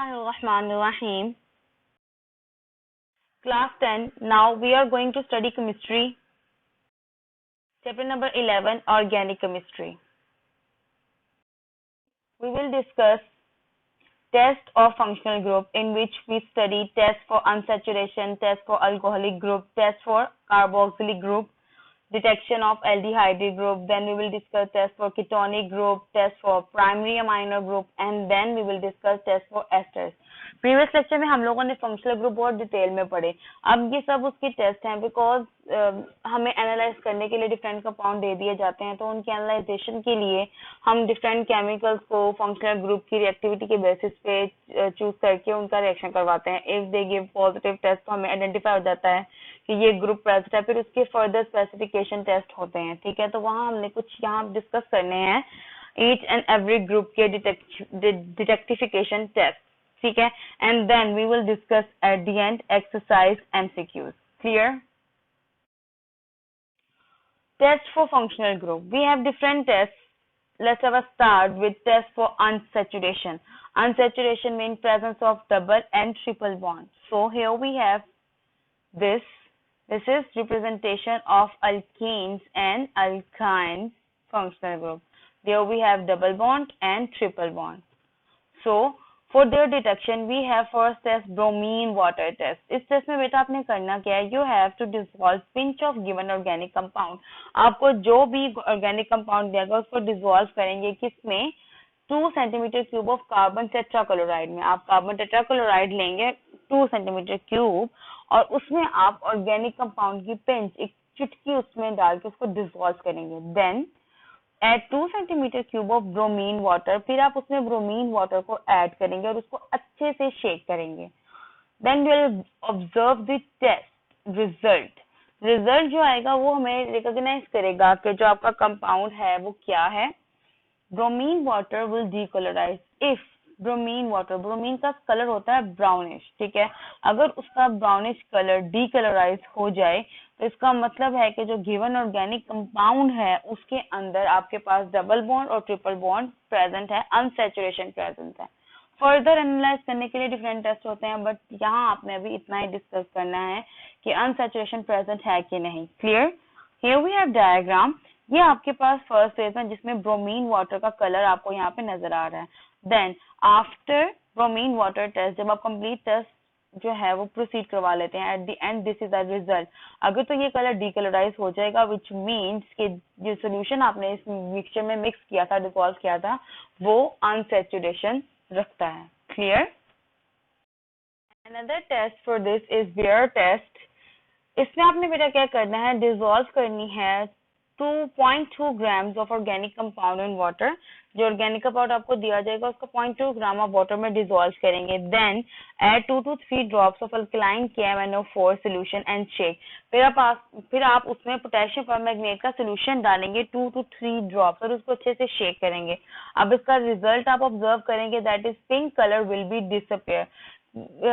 Bismillahirrahmanirrahim. Class 10. Now we are going to study chemistry. Chapter number 11, Organic Chemistry. We will discuss test of functional group, in which we study test for unsaturation, test for alcoholic group, test for carboxylic group, detection of aldehyde group. Then we will discuss test for ketonic group, test for primary amino group, and then we will discuss test for esters. Previous lecture में हम लोगों ने functional group बहुत detail में पढ़े. अब ये सब उसके टेस्ट हैं, बिकॉज हमें एनालाइज करने के लिए डिफरेंट कंपाउंड दे दिए जाते हैं, तो उनके एनालाइजेशन के लिए हम डिफरेंट केमिकल्स को फंक्शनल ग्रुप की रिएक्टिविटी के बेसिस पे चूज करके उनका रिएक्शन करवाते हैं. If they give positive test तो हमें आइडेंटिफाई हो जाता है कि ये ग्रुप प्रेजेंट है. फिर उसके फर्दर स्पेसिफिकेशन टेस्ट होते हैं. ठीक है, तो वहाँ हमने कुछ यहाँ डिस्कस करने हैं ईच एंड एवरी ग्रुप के डिटेक्टिफिकेशन टेस्ट. ठीक है, and then we will discuss at the end exercise MCQs. Clear? Test for functional group. We have different tests. Let's have a start with test for unsaturation. Unsaturation means presence of double and triple bond. So here we have this. This is representation of alkenes and alkynes functional group. There we have double bond and triple bond. So for their detection we have first test bromine water test. इस test में बेटा आपने करना क्या है? You have to dissolve pinch of given organic compound. आपको जो भी organic compound देगा उसको dissolve करेंगे किसमें? 2 centimetre cube of carbon tetrachloride में. आप कार्बन टेट्राक्लोराइड लेंगे 2 सेंटीमीटर क्यूब और उसमें आप ऑर्गेनिक कंपाउंड की पिंच एक चुटकी उसमें डाल के उसको डिसॉल्व करेंगे. Then add 2 centimetre cube of bromine water. फिर आप उसमें ब्रोमीन वाटर को ऐड करेंगे और उसको अच्छे से शेक करेंगे. Then we will observe the test result. Result जो आएगा वो हमें रिकॉग्नाइज करेगा कि जो आपका कंपाउंड है वो क्या है. Bromine water will decolourise if bromine water, bromine का कलर होता है ब्राउनिश. ठीक है, अगर उसका ब्राउनिश कलर डीकलराइज हो जाए तो इसका मतलब है कि जो गिवन ऑर्गेनिक कंपाउंड है उसके अंदर आपके पास डबल बॉन्ड और ट्रिपल बॉन्ड प्रेजेंट है, अनसैचुरेशन प्रेजेंट है. फर्दर एनालाइज करने के लिए डिफरेंट टेस्ट होते हैं, बट यहाँ आपने अभी इतना ही डिस्कस करना है कि अनसैचुरेशन प्रेजेंट है कि नहीं. Clear? Here we have diagram. ये आपके पास फर्स्ट फेज है जिसमें ब्रोमीन वाटर का कलर आपको यहाँ पे नजर आ रहा है. Then after bromine water test, जब आप कंप्लीट टेस्ट जो है वो प्रोसीड करवा लेते हैं, eight the and this is the result. अगर तो ये कलर डीकलराइज हो जाएगा, विच मीन्स कि जो सोल्यूशन आपने इस मिक्सचर में मिक्स किया था, डिसॉल्व किया था, वो अनसैचुरेशन रखता है. Clear? Another test for this is Baeyer test. इसमें आपने बेटा क्या करना है? डिसॉल्व करनी है 2.2 grams of organic compound in water. जो ऑर्गेनिक कंपाउंड आपको दिया जाएगा उसको 0.2 ग्राम ऑफ वाटर में डिसॉल्व करेंगे. Then add 2 to 3 drops of alkaline KMnO4 solution and shake. फिर आप उसमें पोटेशियम परमैंगनेट का सोल्यूशन डालेंगे 2 to 3 ड्रॉप्स और उसको अच्छे से शेक करेंगे. अब इसका रिजल्ट आप ऑब्जर्व करेंगे, that is pink colour will be disappear.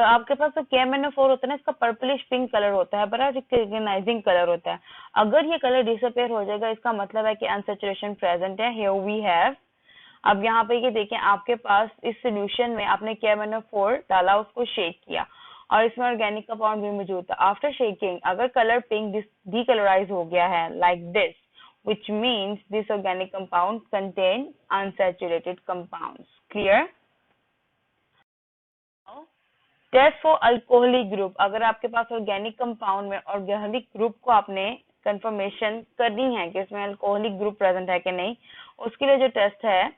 आपके पास तो KMnO4 होता है ना, इसका पर्पलिश पिंक कलर होता है, बड़ा रिकॉग्नाइजिंग कलर होता है. अगर ये कलर डिसअपियर हो जाएगा इसका मतलब है कि अनसैचुरेशन प्रेजेंट है. Here we have. अब यहाँ पे ये देखें, आपके पास इस सोल्यूशन में आपने KMnO4 डाला, उसको शेक किया और इसमें ऑर्गेनिक कंपाउंड भी मौजूद था. आफ्टर शेकिंग अगर कलर पिंक डीकलराइज हो गया है like this, which means this organic compound contain unsaturated compounds. Clear? Test for alcoholic group. अगर आपके पास ऑर्गेनिक कंपाउंड में ऑर्गेनिक ग्रुप को आपने कंफर्मेशन करनी है कि इसमें अल्कोहलिक ग्रुप प्रेजेंट है कि नहीं, उसके लिए जो टेस्ट है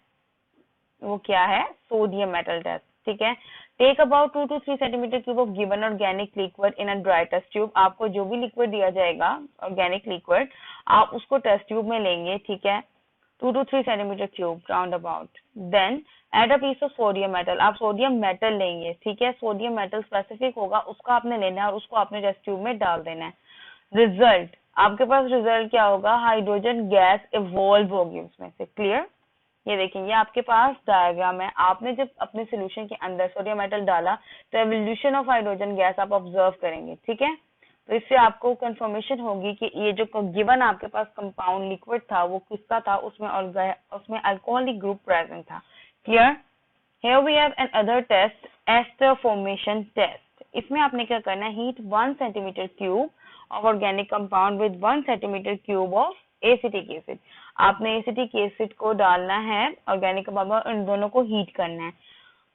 वो क्या है? Sodium metal test. ठीक है, take about 2 to 3 centimetre cube of given organic liquid in a dry test tube. आपको जो भी लिक्विड दिया जाएगा ऑर्गेनिक लिक्विड, आप उसको टेस्ट ट्यूब में लेंगे. ठीक है, 2 to 3 centimetre cube round about. Then add a piece of sodium metal. आप सोडियम मेटल लेंगे. ठीक है, सोडियम मेटल स्पेसिफिक होगा, उसका आपने लेना है और उसको आपने टेस्ट ट्यूब में डाल देना है. रिजल्ट, आपके पास रिजल्ट क्या होगा? हाइड्रोजन गैस इवॉल्व होगी उसमें से. क्लियर? ये देखें, ये आपके पास डायग्राम है. आपने जब अपने सोल्यूशन के अंदर सोडियम मेटल डाला तो एवोल्यूशन ऑफ हाइड्रोजन गैस आप ऑब्जर्व करेंगे. ठीक है, तो इससे आपको कंफर्मेशन होगी कि ये जो गिवन आपके पास कंपाउंड लिक्विड था वो किसका था, उसमें अल्कोहलिक ग्रुप प्रेजेंट था. Clear? Here we have another test, ester formation test. इसमें आपने क्या करना है, heat 1 centimeter cube of organic compound with 1 centimeter cube of acetic acid. आपने एसिटिक एसिड को डालना है ऑर्गेनिक कंपाउंड में, इन दोनों को हीट करना है.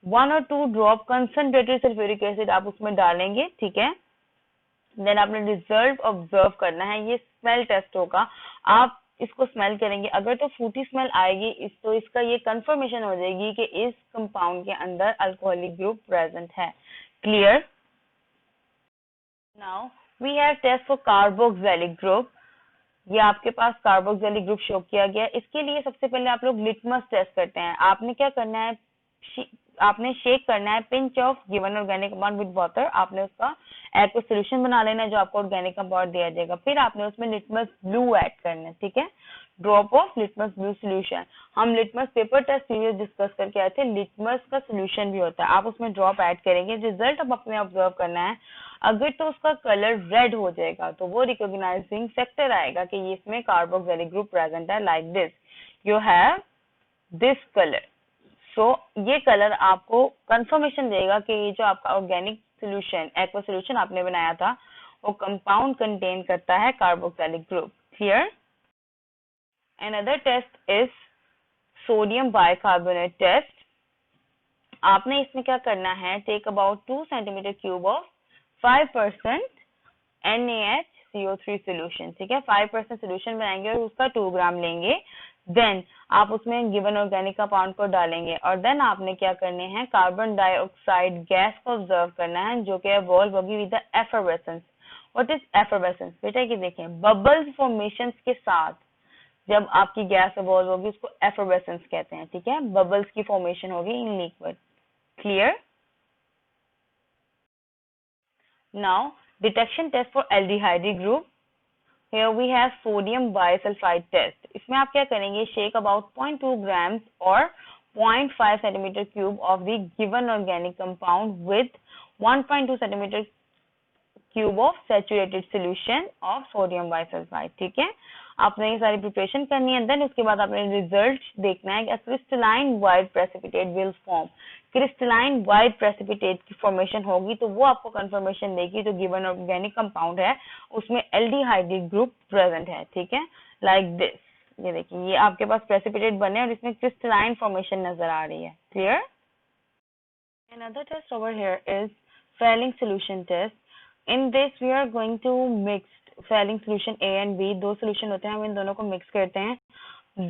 1 or 2 drop concentrated sulphuric acid आप उसमें डालेंगे, ठीक है. देन आपने रिजल्ट ऑब्जर्व करना है. ये स्मेल टेस्ट होगा. आप इसको स्मेल करेंगे, अगर तो फ्रूटी स्मेल आएगी तो इसका ये कंफर्मेशन हो जाएगी कि इस कंपाउंड के अंदर अल्कोहलिक ग्रुप प्रेजेंट है. Clear? Now we have test for carboxylic group. ये आपके पास कार्बोक्सिलिक ग्रुप शो किया गया. इसके लिए सबसे पहले आप लोग लिटमस टेस्ट करते हैं. आपने क्या करना है, आपने शेक करना है pinch of given organic compound with water. आपने उसका एक्व सोल्यूशन बना लेना है जो आपको ऑर्गेनिक कंपाउंड दिया जाएगा. फिर आपने उसमें लिटमस ब्लू ऐड करना है, ठीक है. Drop of litmus blue solution. हम litmus paper test series discuss करके आए थे. लिटमस का सोल्यूशन भी होता है, आप उसमें ड्रॉप ऐड करेंगे. रिजल्ट अब अपने ऑब्जर्व करना है. अगर तो उसका कलर रेड हो जाएगा तो वो रिकॉग्नाइजिंग फैक्टर आएगा कि ये इसमें कार्बोक्सिलिक ग्रुप प्रेजेंट है. Like this you have this colour. So ये कलर आपको कंफर्मेशन देगा कि ये जो आपका ऑर्गेनिक सोल्यूशन, एक्वा सोल्यूशन आपने बनाया था, वो कंपाउंड कंटेन करता है carboxylic group. Clear? Another test is sodium bicarbonate test. आपने इसमें क्या करना है, take about 2 centimeter cube of 5% NaHCO3 solution, ठीक है. 5% सोल्यूशन बनाएंगे और उसका 2 ग्राम लेंगे. देन आप उसमें गिवन ऑर्गेनिक कंपाउंड को डालेंगे और देन आपने क्या करने हैं, कार्बन डाइऑक्साइड गैस को ऑब्जर्व करना है जो कि एवॉल्व होगी with the effervescence. What is effervescence? बेटा कि देखें, बबल्स फॉर्मेशंस के साथ जब आपकी गैस एवॉल्व होगी उसको एफरवेसेंस कहते हैं, ठीक है. बबल्स की फॉर्मेशन होगी in liquid. Clear? Now detection test for aldehyde group. Here we have sodium bisulfite test. इसमें आप क्या करेंगे, shake about 0.2 grams or 0.5 centimeter cube of the given organic compound with 1.2 centimeter cube of saturated solution of sodium bisulfite. ठीक है, आपने ये सारी preparation करनी है. देन उसके बाद आपने रिजल्ट देखना है कि crystalline white precipitate will form. Crystalline white precipitate की फॉर्मेशन होगी तो वो आपको कंफर्मेशन देगी जो गिवन ऑर्गेनिक कंपाउंड है उसमें एल्डिहाइड ग्रुप प्रेजेंट है, ठीक है. लाइक दिस, ये देखिए, ये आपके पास प्रेसिपिटेट बने और इसमें क्रिस्टलाइन फॉर्मेशन नजर आ रही है. Clear? Another test over here is Fehling solution test. In this we are going to mix Fehling solution A and B. दो solution होते हैं, हम इन दोनों को mix करते हैं.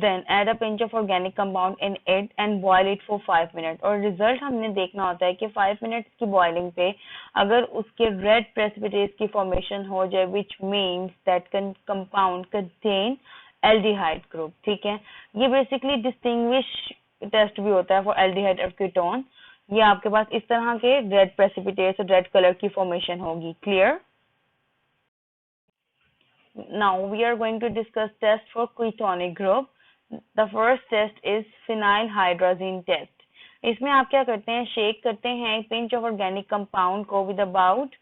Then add a pinch of organic compound in it and boil it for 5 minutes. और result हमने देखना होता है कि 5 minutes की boiling पे अगर उसके red precipitates की formation हो जाए, which means that compound contain aldehyde group, ठीक है. ये basically distinguish test भी होता है for aldehyde और ketone. ये आपके पास इस तरह के रेड प्रेसिपिटेट्स और रेड कलर की फॉर्मेशन होगी. Clear? Now we are going to discuss test for ketonic group. The first test is phenyl hydrazine test. इसमें आप क्या करते हैं, शेक करते हैं पिंच ऑफ ऑर्गेनिक कंपाउंड को with about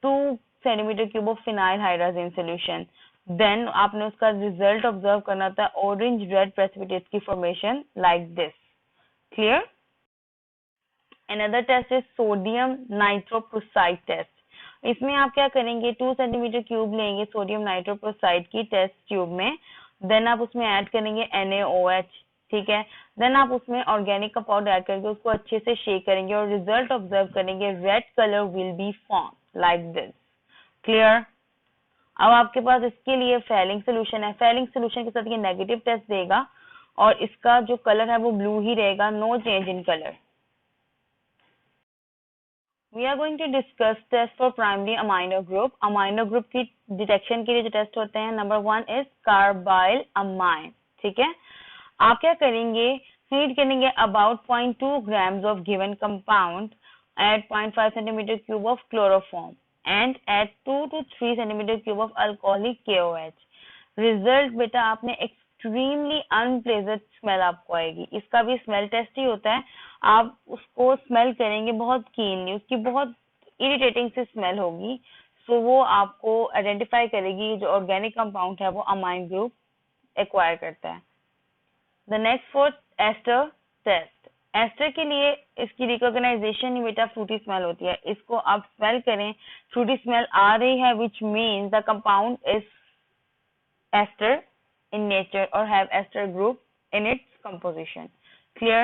2 centimeter cube of phenyl hydrazine solution. Then आपने उसका रिजल्ट ऑब्जर्व करना था, ऑरेंज रेड प्रेसिपिटेट्स की formation like this. Clear? Another test is sodium nitroprusside test. इसमें आप क्या करेंगे, 2 centimeter क्यूब लेंगे सोडियम नाइट्रोप्रोसाइड की टेस्ट ट्यूब में. देन आप उसमें ऐड करेंगे NaOH, ठीक है. देन आप उसमें ऑर्गेनिक कंपाउंड ऐड करके उसको अच्छे से शेक करेंगे और रिजल्ट ऑब्जर्व करेंगे. Red colour will be form like this. Clear? अब आपके पास इसके लिए फेलिंग सोल्यूशन है. फेलिंग सोल्यूशन के साथ ये नेगेटिव टेस्ट देगा और इसका जो कलर है वो ब्लू ही रहेगा, no change in colour. We are going to discuss test for primary amino group. Amino group की डिटेक्शन के लिए जो टेस्ट होते हैं, नंबर 1 इज कार्बाइल अमाइन, ठीक है. आप क्या करेंगे, हीट करेंगे about 0.2 grams of given compound, add 0.5 centimeter cube of chloroform and add 2 to 3 centimeter cube of alcoholic KOH. Result बेटा आपने एक्सट्रीमली अनप्लेजेंट स्मेल आपको आएगी. इसका भी स्मेल टेस्ट ही होता है. आप उसको स्मेल करेंगे बहुत कीनली, उसकी बहुत इरिटेटिंग सी स्मेल होगी. सो वो आपको आइडेंटिफाई करेगी जो ऑर्गेनिक कंपाउंड है वो अमाइन ग्रुप एक्वायर करता है. The next fourth ester test. Ester के लिए इसकी रिकॉग्नाइजेशन ही बेटा फ्रूटी स्मेल होती है। इसको आप स्मेल करें, फ्रूटी स्मेल आ रही है, which means the compound is ester in nature or have ester group in its composition. Clear?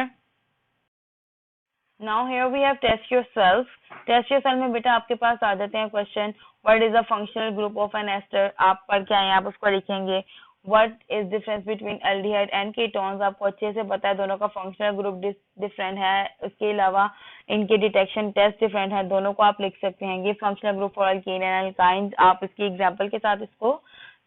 Now here we have test yourself. Test yourself में बेटा आपके पास आ जाते हैं question, what is the functional group of an ester? आप पढ़ के आए, आप उसको लिखेंगे। What is difference between aldehyde and ketones? आपको अच्छे से पता है दोनों का फंक्शनल ग्रुप डिफरेंट है, उसके अलावा इनके डिटेक्शन टेस्ट डिफरेंट है, दोनों को आप लिख सकते हैं। ये functional group for alkyne and alkyne, आप इसकी एग्जांपल के साथ इसको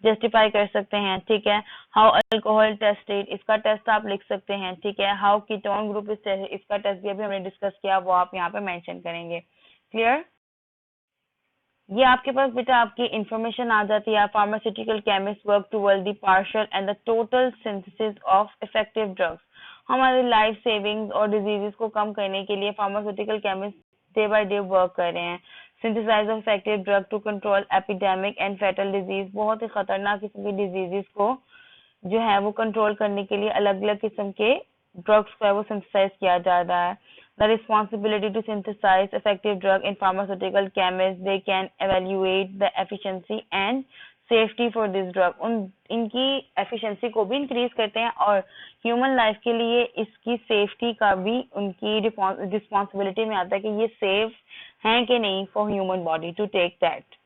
जस्टिफाई कर सकते हैं, ठीक है। हाउ अल्कोहल टेस्टेड, इसका टेस्ट आप लिख सकते हैं, ठीक है। How ketone group is tested, इसका टेस्ट भी अभी हमने डिस्कस किया, वो आप यहाँ पे मेंशन करेंगे। क्लियर? ये आपके पास बेटा आपकी इंफॉर्मेशन आ जाती है। Pharmaceutical chemist work toward the partial and the total synthesis of effective drugs. हमारे लाइफ सेविंग्स और डिजीजेस को कम करने के लिए pharmaceutical chemist day by day work कर रहे हैं। Synthesise of effective drug to control epidemic and fatal disease, बहुत ही खतरनाक किस्म की डिजीजेस को जो है वो कंट्रोल करने के लिए अलग अलग किस्म के ड्रग्स को है वो सिंथेसाइज किया जा रहा है। The responsibility to synthesize effective drug in pharmaceutical chemists, they can evaluate the efficiency and safety for this drug. इनकी efficiency को भी increase करते हैं और human life के लिए इसकी safety का भी उनकी responsibility में आता है कि ये safe हैं कि नहीं for human body to take that.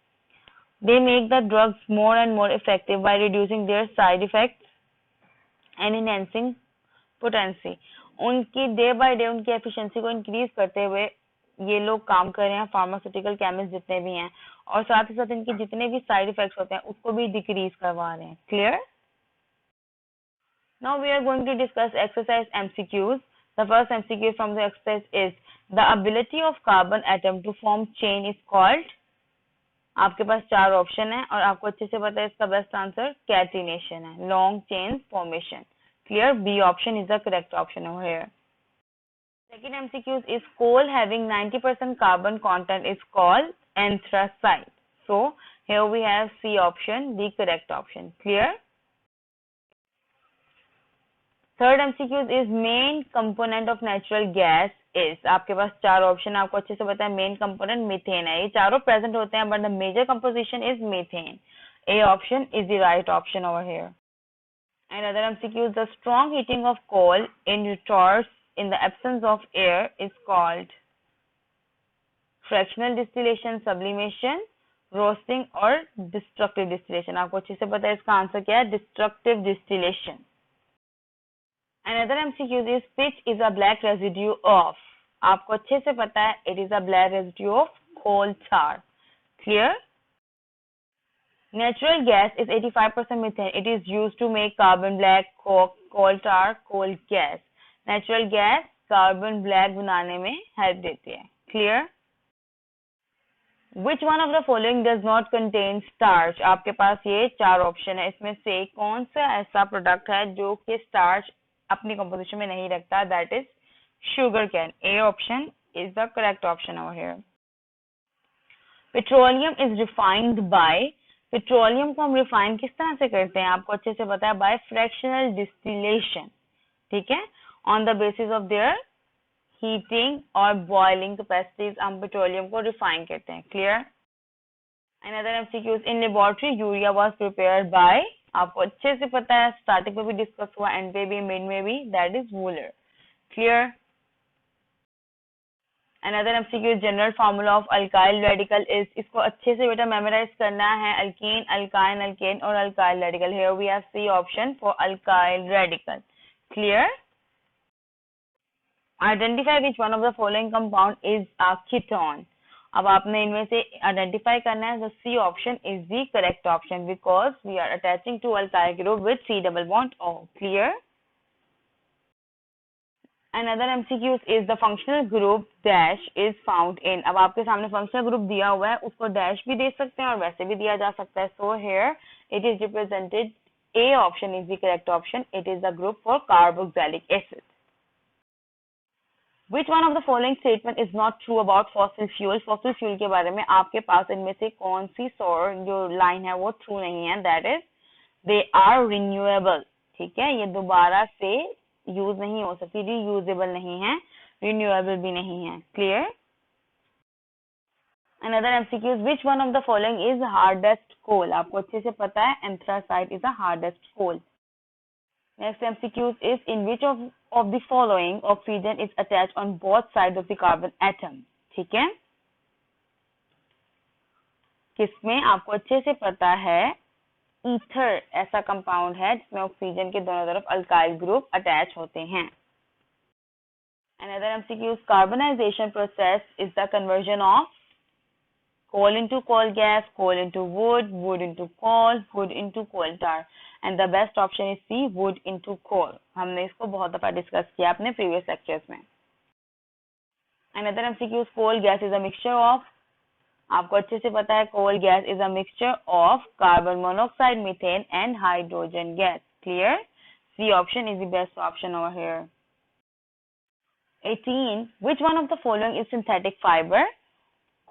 They make the drugs more and more effective by reducing their side effects and enhancing potency. उनकी डे बाय डे उनकी एफिशिएंसी को इंक्रीज करते हुए ये लोग काम कर रहे हैं, फार्मास्यूटिकल केमिस्ट जितने भी हैं, और साथ ही साथ इनके जितने भी साइड इफेक्ट्स होते हैं उसको भी डिक्रीज करवा रहे हैं। Clear? Now we are going to discuss exercise MCQs. The first MCQ from the exercise is the ability of carbon atom to form chain is called. आपके पास चार ऑप्शन है और आपको अच्छे से पता है इसका बेस्ट आंसर कैटिनेशन है, long chain formation. Clear? B option is the correct option over here. Second MCQ is coal having 90% carbon content is called anthracite. So here we have C option, the correct option. Clear? Third MCQ is main component of natural gas is, आपके पास चार option है, आपको अच्छे से पता है main component methane है। ये चारों प्रेजेंट होते हैं but the major composition is methane. A option is the right option over here. Another MCQ is the strong heating of coal in retorts in the absence of air is called fractional distillation, sublimation, roasting और destructive distillation। आपको अच्छे से पता है इसका answer क्या है, destructive distillation। Another MCQ is pitch is a black residue of, आपको अच्छे से पता है it is a black residue of coal tar। Clear? Natural gas is 85% methane. It is used to make carbon black, coke, coal tar, coal gas. Natural gas carbon black बनाने में help देती है। Clear? Which one of the following does not contain starch? आपके पास ये चार option है, इसमें से कौन सा ऐसा प्रोडक्ट है जो कि स्टार्च अपनी कंपोजिशन में नहीं रखता? That is sugar cane. A option is the correct option over here. Petroleum is refined by, petroleum को हम रिफाइन किस तरह से करते हैं? आपको अच्छे से पता है, बाय फ्रैक्शनल डिस्टिलेशन। ठीक है, on the basis of their heating और बॉइलिंग कैपेसिटीज हम पेट्रोलियम को रिफाइन करते हैं। Clear? Another MCQs in laboratory urea was prepared by, आपको अच्छे से पता है, स्टार्टिंग में भी डिस्कस हुआ, एंड पे भी, मिड में भी, that is Wular. Clear? Another MCQ is general formula of alkyl radical is, इसको अच्छे से बेटा मेमोराइज करना है, alkene, alkyne, alkane और alkyl radical. Here we have C option for alkyl radical. Clear? Identify which one of the following compound is a ketone. अब आपने इनमें से आइडेंटिफाई करना है, the C option is the correct option because we are attaching to alkyl group with C double bond O. Clear? Another MCQ is the functional group dash is found in. अब आपके सामने functional group दिया हुआ है, उसको dash भी दे सकते हैं और वैसे भी दिया जा सकता है। So here it is represented, A option is the correct option. It is the group for carboxylic acid. Which one of the following statement is not true about fossil fuel? Fossil fuel के बारे में आपके पास इनमें से कौन सी जो line है वो ट्रू नहीं है? That is they are renewable. ठीक है, ये दोबारा से यूज नहीं हो सकती, रीयूजेबल नहीं है, रिन्यूएबल भी नहीं है। Clear? Another MCQ is which one of the following is hardest coal? आपको अच्छे से पता है anthracite is the hardest coal. Next MCQ is in which of the following oxygen is attached on both sides of the carbon atom? ठीक है, किसमें आपको अच्छे से पता है ईथर ऐसा कंपाउंड है जिसमें ऑक्सीजन के दोनों तरफ अल्काइल ग्रुप अटैच होते हैं। Another MCQ is carbonization process is the conversion of coal into coal gas, coal into wood, wood into coal, wood into coal tar, and the best option is C, wood into coal. हमने इसको बहुत दफा discuss किया अपने previous lectures में। Another MCQ is coal gas is a mixture of, आपको अच्छे से पता है coal gas is a mixture of carbon monoxide, methane and hydrogen gas. Clear? C option is the best option over here. 18. Which one of the following is synthetic fiber?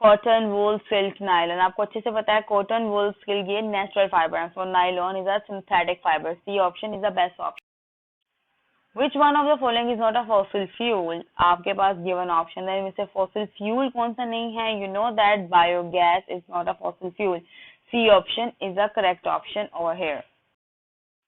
Cotton, wool, silk, nylon. आपको अच्छे से पता है cotton, wool, silk ये natural fibre है, so nylon is a synthetic fibre. C option is the best option. Which one of the following is not a fossil fuel? आपके पास given option है, इनमें से फॉसिल फ्यूल कौन सा नहीं है? You know that biogas is not a fossil fuel. C option is the correct option over here.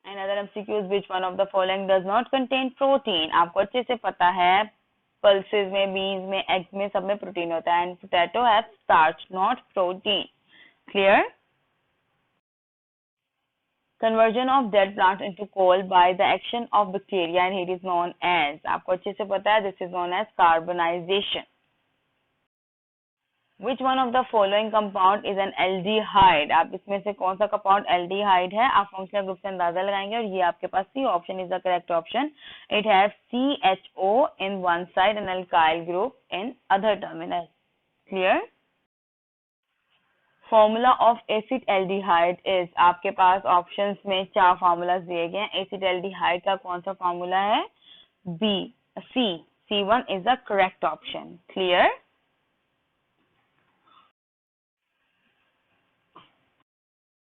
Another MCQ is which one of the following does not contain protein? आपको अच्छे से पता है pulses में, बीन्स में, egg में, सब में प्रोटीन होता है, and potato have starch not protein. Clear? Conversion of dead plant into coal by the action of bacteria and it is known as, आपको अच्छे से पता है this is known as carbonisation. Which one of the following compound is an aldehyde? आप इसमें से कौन सा कंपाउंड एल्डिहाइड है? आप फंक्शनल ग्रुप से अंदाजा लगाएंगे और ये आपके पास C option is the correct option. It have CHO in one side and alkyl group in other terminal. Clear? Formula of acetaldehyde is, आपके पास ऑप्शंस में 4 फॉर्मूलाज दिए गए हैं। एसिटाल्डिहाइड का कौन सा फॉर्मूला है? B, C, C1 is the correct option. Clear?